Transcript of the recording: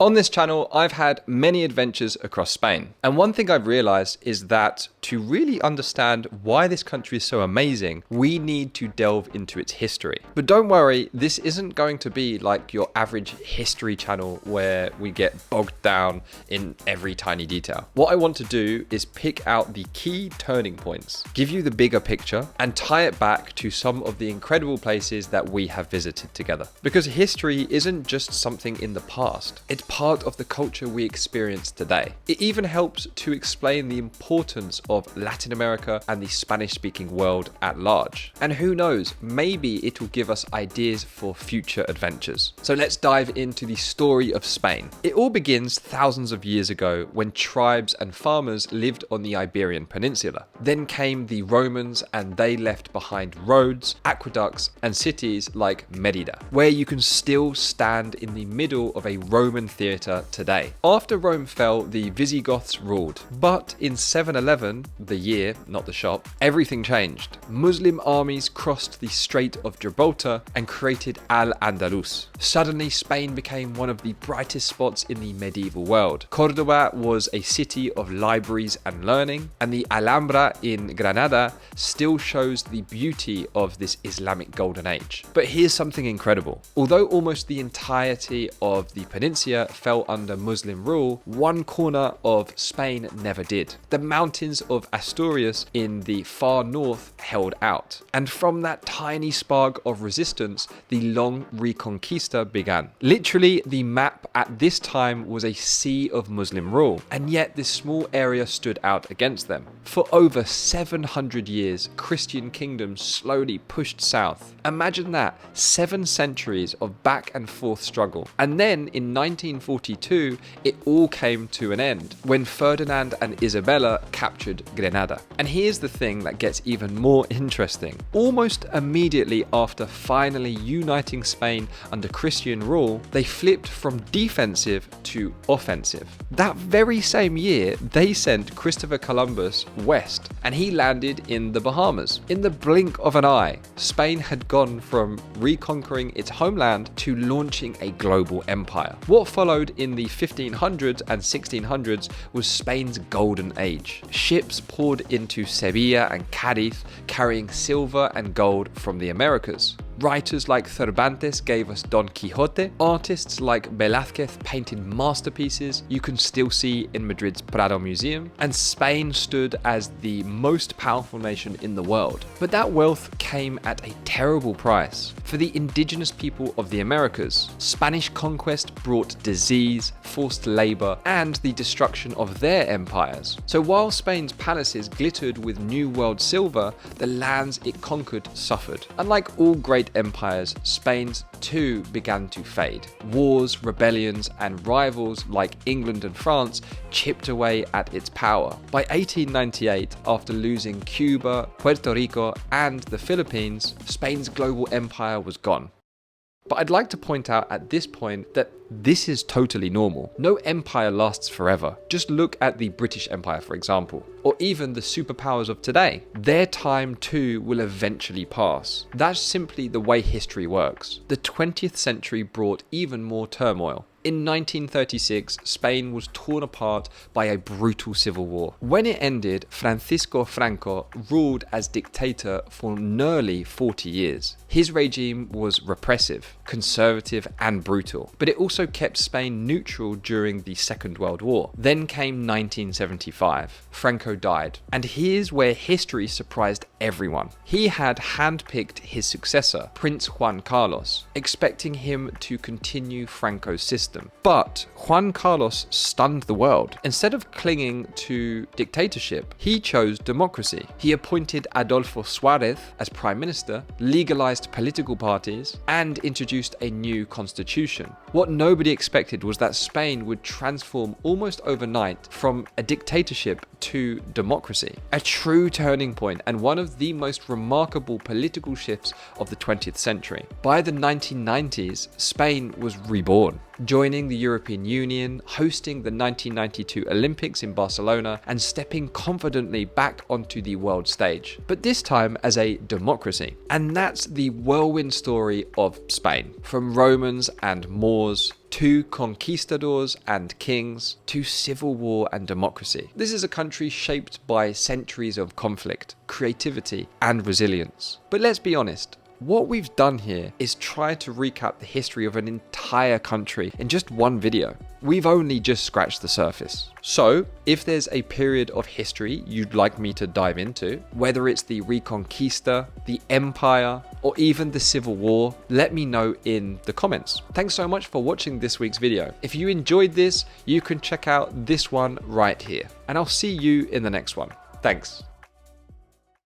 On this channel, I've had many adventures across Spain, and one thing I've realized is that to really understand why this country is so amazing, we need to delve into its history. But don't worry, this isn't going to be like your average history channel where we get bogged down in every tiny detail. What I want to do is pick out the key turning points, give you the bigger picture, and tie it back to some of the incredible places that we have visited together. Because history isn't just something in the past, it's part of the culture we experience today. It even helps to explain the importance of Latin America and the Spanish-speaking world at large. And who knows, maybe it will give us ideas for future adventures. So let's dive into the story of Spain. It all begins thousands of years ago when tribes and farmers lived on the Iberian Peninsula. Then came the Romans and they left behind roads, aqueducts, and cities like Mérida, where you can still stand in the middle of a Roman theatre today. After Rome fell, the Visigoths ruled. But in 711, the year, not the shop, everything changed. Muslim armies crossed the Strait of Gibraltar and created al-Andalus. Suddenly, Spain became one of the brightest spots in the medieval world. Córdoba was a city of libraries and learning, and the Alhambra in Granada still shows the beauty of this Islamic golden age. But here's something incredible. Although almost the entirety of the peninsula fell under Muslim rule, one corner of Spain never did. The mountains of Asturias in the far north held out. And from that tiny spark of resistance, the long Reconquista began. Literally, the map at this time was a sea of Muslim rule, and yet this small area stood out against them. For over 700 years, Christian kingdoms slowly pushed south. Imagine that, 7 centuries of back and forth struggle. And then in 1942, it all came to an end when Ferdinand and Isabella captured Granada. And here's the thing that gets even more interesting. Almost immediately after finally uniting Spain under Christian rule, they flipped from defensive to offensive. That very same year, they sent Christopher Columbus west, and he landed in the Bahamas. In the blink of an eye, Spain had gone from reconquering its homeland to launching a global empire. What followed in the 1500s and 1600s was Spain's golden age. Ships poured into Sevilla and Cadiz, carrying silver and gold from the Americas. Writers like Cervantes gave us Don Quixote. Artists like Velázquez painted masterpieces you can still see in Madrid's Prado Museum. And Spain stood as the most powerful nation in the world. But that wealth came at a terrible price. For the indigenous people of the Americas, Spanish conquest brought disease, forced labor, and the destruction of their empires. So while Spain's palaces glittered with New World silver, the lands it conquered suffered. Unlike all great empires, Spain's too began to fade. Wars, rebellions, and rivals like England and France chipped away at its power. By 1898, after losing Cuba, Puerto Rico, and the Philippines, Spain's global empire was gone. But I'd like to point out at this point that this is totally normal. No empire lasts forever. Just look at the British Empire, for example, or even the superpowers of today. Their time too will eventually pass. That's simply the way history works. The 20th century brought even more turmoil. In 1936, Spain was torn apart by a brutal civil war. When it ended, Francisco Franco ruled as dictator for nearly 40 years. His regime was repressive, conservative, and brutal, but it also kept Spain neutral during the Second World War. Then came 1975. Franco died, and here's where history surprised everyone. He had handpicked his successor, Prince Juan Carlos, expecting him to continue Franco's system. But Juan Carlos stunned the world. Instead of clinging to dictatorship, he chose democracy. He appointed Adolfo Suárez as prime minister, legalized political parties, and introduced a new constitution. What nobody expected was that Spain would transform almost overnight from a dictatorship to democracy. A true turning point and one of the most remarkable political shifts of the 20th century. By the 1990s, Spain was reborn, joining the European Union, hosting the 1992 Olympics in Barcelona, and stepping confidently back onto the world stage, but this time as a democracy. And that's the whirlwind story of Spain. From Romans and Moors 2 conquistadors and kings, to civil war and democracy. This is a country shaped by centuries of conflict, creativity, and resilience. But let's be honest, what we've done here is try to recap the history of an entire country in just one video. We've only just scratched the surface. So, if there's a period of history you'd like me to dive into, whether it's the Reconquista, the Empire, or even the Civil War, let me know in the comments. Thanks so much for watching this week's video. If you enjoyed this, you can check out this one right here. And I'll see you in the next one. Thanks.